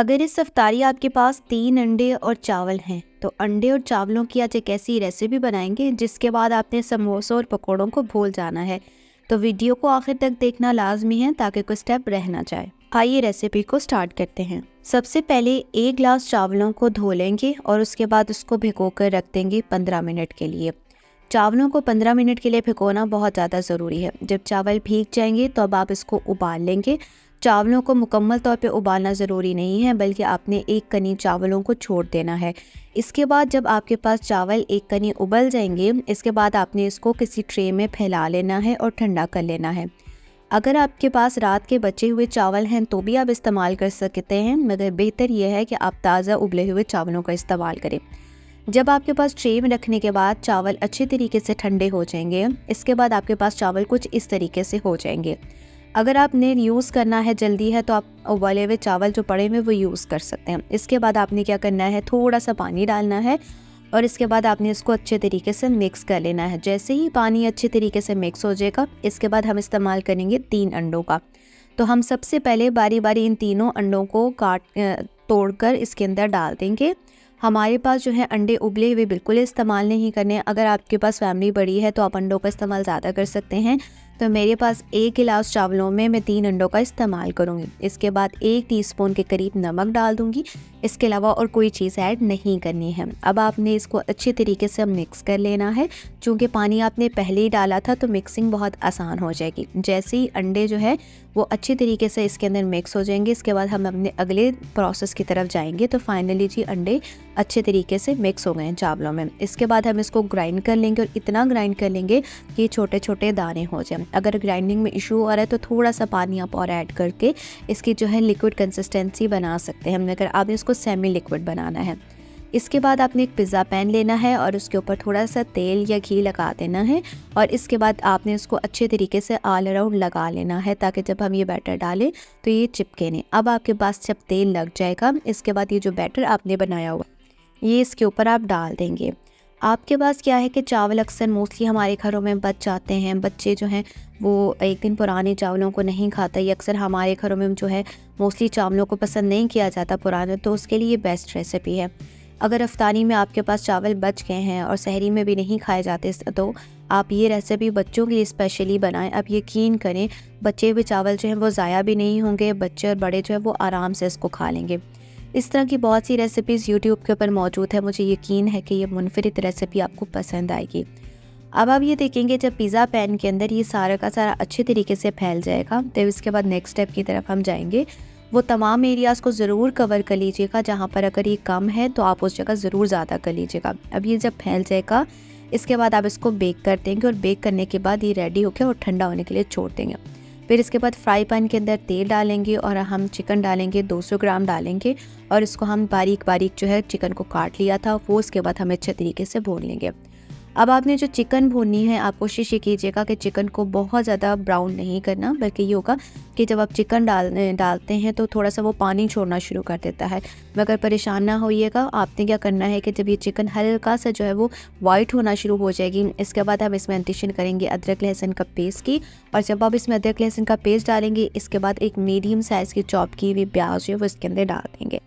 अगर इस अफ्तारी आपके पास 3 अंडे और चावल हैं तो अंडे और चावलों की आज एक ऐसी रेसिपी बनाएंगे जिसके बाद आपने समोसों और पकौड़ों को भूल जाना है। तो वीडियो को आखिर तक देखना लाजमी है ताकि कोई स्टेप रह ना जाए। आइए रेसिपी को स्टार्ट करते हैं। सबसे पहले 1 गिलास चावलों को धो लेंगे और उसके बाद उसको भिगो कर रख देंगे 15 मिनट के लिए। चावलों को 15 मिनट के लिए भिगोना बहुत ज़्यादा ज़रूरी है। जब चावल भीग जाएंगे तो अब आप इसको उबाल लेंगे। चावलों को मुकम्मल तौर पे उबालना ज़रूरी नहीं है, बल्कि आपने एक कनी चावलों को छोड़ देना है। इसके बाद जब आपके पास चावल एक कनी उबल जाएंगे, इसके बाद आपने इसको किसी ट्रे में फैला लेना है और ठंडा कर लेना है। अगर आपके पास रात के बचे हुए चावल हैं तो भी आप इस्तेमाल कर सकते हैं, मगर बेहतर यह है कि आप ताज़ा उबले हुए चावलों का इस्तेमाल करें। जब आपके पास ट्रे में रखने के बाद चावल अच्छे तरीके से ठंडे हो जाएंगे, इसके बाद आपके पास चावल कुछ इस तरीके से हो जाएंगे। अगर आपने यूज़ करना है, जल्दी है, तो आप उबाले हुए चावल जो पड़े हुए वो यूज़ कर सकते हैं। इसके बाद आपने क्या करना है, थोड़ा सा पानी डालना है और इसके बाद आपने इसको अच्छे तरीके से मिक्स कर लेना है। जैसे ही पानी अच्छे तरीके से मिक्स हो जाएगा, इसके बाद हम इस्तेमाल करेंगे 3 अंडों का। तो हम सबसे पहले बारी बारी इन तीनों अंडों को तोड़कर इसके अंदर डाल देंगे। हमारे पास जो है अंडे उबले हुए बिल्कुल इस्तेमाल नहीं करने। अगर आपके पास फैमिली बड़ी है तो आप अंडों का इस्तेमाल ज़्यादा कर सकते हैं। तो मेरे पास 1 गिलास चावलों में मैं 3 अंडों का इस्तेमाल करूँगी। इसके बाद 1 टीस्पून के करीब नमक डाल दूँगी। इसके अलावा और कोई चीज़ ऐड नहीं करनी है। अब आपने इसको अच्छे तरीके से मिक्स कर लेना है। चूँकि पानी आपने पहले ही डाला था तो मिक्सिंग बहुत आसान हो जाएगी। जैसे ही अंडे जो है वो अच्छे तरीके से इसके अंदर मिक्स हो जाएंगे, इसके बाद हम अपने अगले प्रोसेस की तरफ जाएंगे। तो फाइनली जी अंडे अच्छे तरीके से मिक्स हो गए हैं चावलों में। इसके बाद हम इसको ग्राइंड कर लेंगे और इतना ग्राइंड कर लेंगे कि छोटे छोटे दाने हो जाएं। अगर ग्राइंडिंग में इशू आ रहा है तो थोड़ा सा पानी आप और ऐड करके इसकी जो है लिक्विड कंसिस्टेंसी बना सकते हैं, मगर आपने इसको सेमी लिक्विड बनाना है। इसके बाद आपने एक पिज़्ज़ा पैन लेना है और उसके ऊपर थोड़ा सा तेल या घी लगा देना है और इसके बाद आपने इसको अच्छे तरीके से ऑल अराउंड लगा लेना है ताकि जब हम ये बैटर डालें तो ये चिपके नहीं। अब आपके पास जब तेल लग जाएगा, इसके बाद ये जो बैटर आपने बनाया हुआ ये इसके ऊपर आप डाल देंगे। आपके पास क्या है कि चावल अक्सर मोस्टली हमारे घरों में बच जाते हैं। बच्चे जो हैं वो एक दिन पुराने चावलों को नहीं खाता। ये अक्सर हमारे घरों में जो है मोस्टली चावलों को पसंद नहीं किया जाता पुराने, तो उसके लिए बेस्ट रेसिपी है। अगर अफ्तारी में आपके पास चावल बच गए हैं और सहरी में भी नहीं खाए जाते तो आप ये रेसिपी बच्चों के लिए स्पेशली बनाएं। आप यकीन करें, बचे हुए चावल जो हैं वो ज़ाया भी नहीं होंगे। बच्चे और बड़े जो है वो आराम से इसको खा लेंगे। इस तरह की बहुत सी रेसिपीज़ यूट्यूब के ऊपर मौजूद है। मुझे यकीन है कि ये मुनफरिद रेसिपी आपको पसंद आएगी। अब आप ये देखेंगे जब पिज़्ज़ा पैन के अंदर ये सारा का सारा अच्छे तरीके से फैल जाएगा, तो इसके बाद नेक्स्ट स्टेप की तरफ हम जाएंगे। वो तमाम एरियाज़ को ज़रूर कवर कर लीजिएगा। जहाँ पर अगर ये कम है तो आप उस जगह ज़रूर ज़्यादा कर लीजिएगा। अब ये जब फैल जाएगा, इसके बाद आप इसको बेक कर देंगे और बेक करने के बाद ये रेडी होकर और ठंडा होने के लिए छोड़ देंगे। फिर इसके बाद फ्राई पैन के अंदर तेल डालेंगे और हम चिकन डालेंगे, 200 ग्राम डालेंगे और इसको हम बारीक बारीक जो है चिकन को काट लिया था वो इसके बाद हम अच्छे तरीके से भून लेंगे। अब आपने जो चिकन भूननी है, आप कोशिश ये कीजिएगा कि चिकन को बहुत ज़्यादा ब्राउन नहीं करना, बल्कि ये होगा कि जब आप चिकन डालते हैं तो थोड़ा सा वो पानी छोड़ना शुरू कर देता है। मगर परेशान ना होइएगा। आपने क्या करना है कि जब ये चिकन हल्का सा जो है वो वाइट होना शुरू हो जाएगी, इसके बाद हम इसमें एडिशन करेंगे अदरक लहसुन का पेस्ट की। और जब आप इसमें अदरक लहसुन का पेस्ट डालेंगे, इसके बाद एक मीडियम साइज़ की चॉप की हुई प्याज जो है वो इसके अंदर डाल देंगे।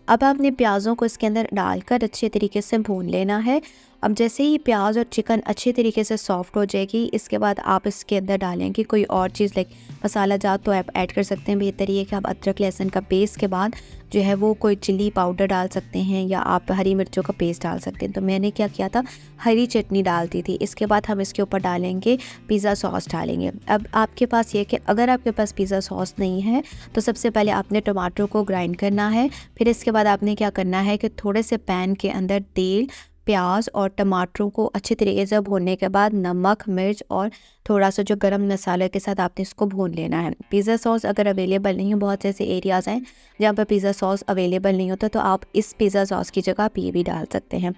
अब आपने प्याज़ों को इसके अंदर डालकर अच्छे तरीके से भून लेना है। अब जैसे ही प्याज और चिकन अच्छे तरीके से सॉफ्ट हो जाएगी, इसके बाद आप इसके अंदर डालेंगे कोई और चीज़ लाइक मसाला जात तो आप ऐड कर सकते हैं। बेहतर ये है कि आप अदरक लहसुन का पेस्ट के बाद जो है वो कोई चिल्ली पाउडर डाल सकते हैं या आप हरी मिर्चों का पेस्ट डाल सकते हैं। तो मैंने क्या किया था, हरी चटनी डालती थी। इसके बाद हम इसके ऊपर डालेंगे पिज़्ज़ा सॉस डालेंगे। अब आपके पास ये कि अगर आपके पास पिज़्ज़ा सॉस नहीं है तो सबसे पहले आपने टमाटर को ग्राइंड करना है। फिर इसके बाद आपने क्या करना है कि थोड़े से पैन के अंदर तेल, प्याज और टमाटरों को अच्छे तरीके से भूनने के बाद नमक, मिर्च और थोड़ा सा जो गरम मसाले के साथ आपने इसको भून लेना है। पिज़्ज़ा सॉस अगर अवेलेबल नहीं हो, बहुत से ऐसे एरियाज़ हैं जहाँ पर पिज़्ज़ा सॉस अवेलेबल नहीं होता, तो आप इस पिज़्ज़ा सॉस की जगह आप ये भी डाल सकते हैं।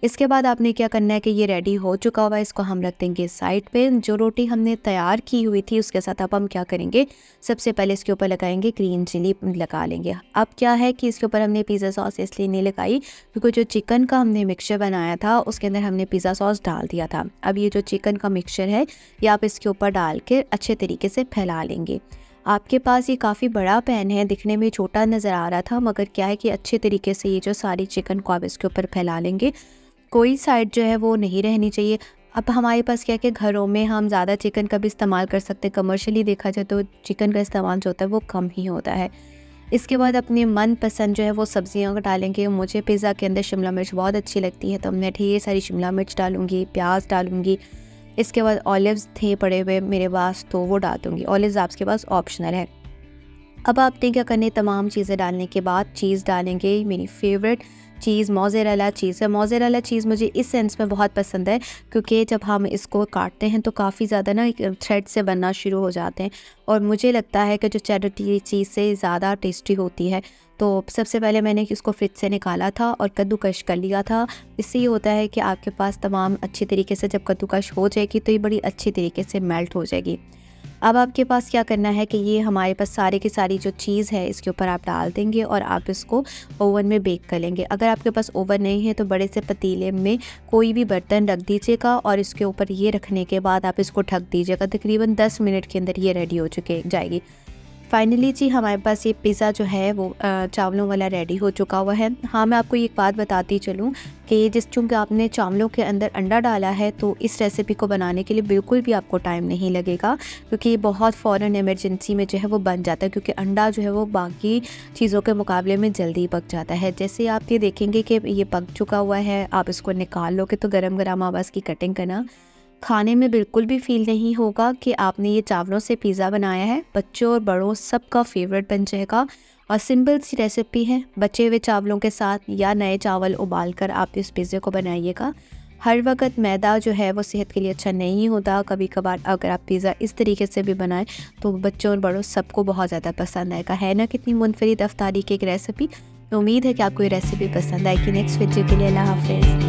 इसके बाद आपने क्या करना है कि ये रेडी हो चुका हुआ है, इसको हम रख देंगे साइड पे। जो रोटी हमने तैयार की हुई थी उसके साथ अब हम क्या करेंगे, सबसे पहले इसके ऊपर लगाएंगे ग्रीन चिली लगा लेंगे। अब क्या है कि इसके ऊपर हमने पिज़्ज़ा सॉस इसलिए नहीं लगाई क्योंकि जो चिकन का हमने मिक्सचर बनाया था उसके अंदर हमने पिज़्ज़ा सॉस डाल दिया था। अब ये जो चिकन का मिक्सचर है ये आप इसके ऊपर डाल के अच्छे तरीके से फैला लेंगे। आपके पास ये काफ़ी बड़ा पैन है, दिखने में छोटा नज़र आ रहा था, मगर क्या है कि अच्छे तरीके से ये जो सारी चिकन को आप इसके ऊपर फैला लेंगे। कोई साइड जो है वो नहीं रहनी चाहिए। अब हमारे पास क्या है कि घरों में हम ज़्यादा चिकन का भी इस्तेमाल कर सकते हैं, कमर्शियली देखा जाए तो चिकन का इस्तेमाल जो होता है वो कम ही होता है। इसके बाद अपने मनपसंद जो है वो सब्जियों को डालेंगे। मुझे पिज़्ज़ा के अंदर शिमला मिर्च बहुत अच्छी लगती है, तो मैं ढेर सारी शिमला मिर्च डालूँगी, प्याज डालूँगी। इसके बाद ऑलिव्स थे पड़े हुए मेरे पास, तो वो डाल दूँगी। ऑलिव्स आपके पास ऑप्शनल है। अब आपने क्या करना है, तमाम चीज़ें डालने के बाद चीज़ डालेंगे। मेरी फेवरेट चीज़ मोज़रेला चीज़ है। मोज़रेला चीज़ मुझे इस सेंस में बहुत पसंद है क्योंकि जब हम इसको काटते हैं तो काफ़ी ज़्यादा ना थ्रेड से बनना शुरू हो जाते हैं, और मुझे लगता है कि जो चेडर चीज़ से ज़्यादा टेस्टी होती है। तो सबसे पहले मैंने इसको फ्रिज से निकाला था और कद्दूकश कर लिया था। इससे ये होता है कि आपके पास तमाम अच्छी तरीके से जब कद्दूकश हो जाएगी तो ये बड़ी अच्छी तरीके से मेल्ट हो जाएगी। अब आपके पास क्या करना है कि ये हमारे पास सारी की सारी जो चीज़ है इसके ऊपर आप डाल देंगे और आप इसको ओवन में बेक कर लेंगे। अगर आपके पास ओवन नहीं है तो बड़े से पतीले में कोई भी बर्तन रख दीजिएगा और इसके ऊपर ये रखने के बाद आप इसको ढक दीजिएगा। तकरीबन 10 मिनट के अंदर ये रेडी हो जाएगी। फाइनली जी हमारे पास ये पिज़्ज़ा जो है वो चावलों वाला रेडी हो चुका हुआ है। हाँ, मैं आपको एक बात बताती चलूँ कि चूँकि आपने चावलों के अंदर अंडा डाला है तो इस रेसिपी को बनाने के लिए बिल्कुल भी आपको टाइम नहीं लगेगा, क्योंकि ये बहुत फ़ौरन इमरजेंसी में जो है वो बन जाता है, क्योंकि अंडा जो है वो बाकी चीज़ों के मुकाबले में जल्दी पक जाता है। जैसे आप ये देखेंगे कि ये पक चुका हुआ है, आप इसको निकाल लोगे तो गरम गरम आप इसकी कटिंग करना, खाने में बिल्कुल भी फ़ील नहीं होगा कि आपने ये चावलों से पिज़्ज़ा बनाया है। बच्चों और बड़ों सबका फेवरेट बन जाएगा और सिंपल सी रेसिपी है। बचे हुए चावलों के साथ या नए चावल उबाल कर आप इस पिज़्ज़े को बनाइएगा। हर वक्त मैदा जो है वो सेहत के लिए अच्छा नहीं होता। कभी कभार अगर आप पिज़्ज़ा इस तरीके से भी बनाएं तो बच्चों और बड़ों सबको बहुत ज़्यादा पसंद आएगा। है ना कितनी मुनफरिद अफ्तारी की एक रेसिपी। उम्मीद है कि आपको ये रेसिपी पसंद आएगी। नेक्स्ट वीडियो के लिए अल्लाह हाफ़िज़।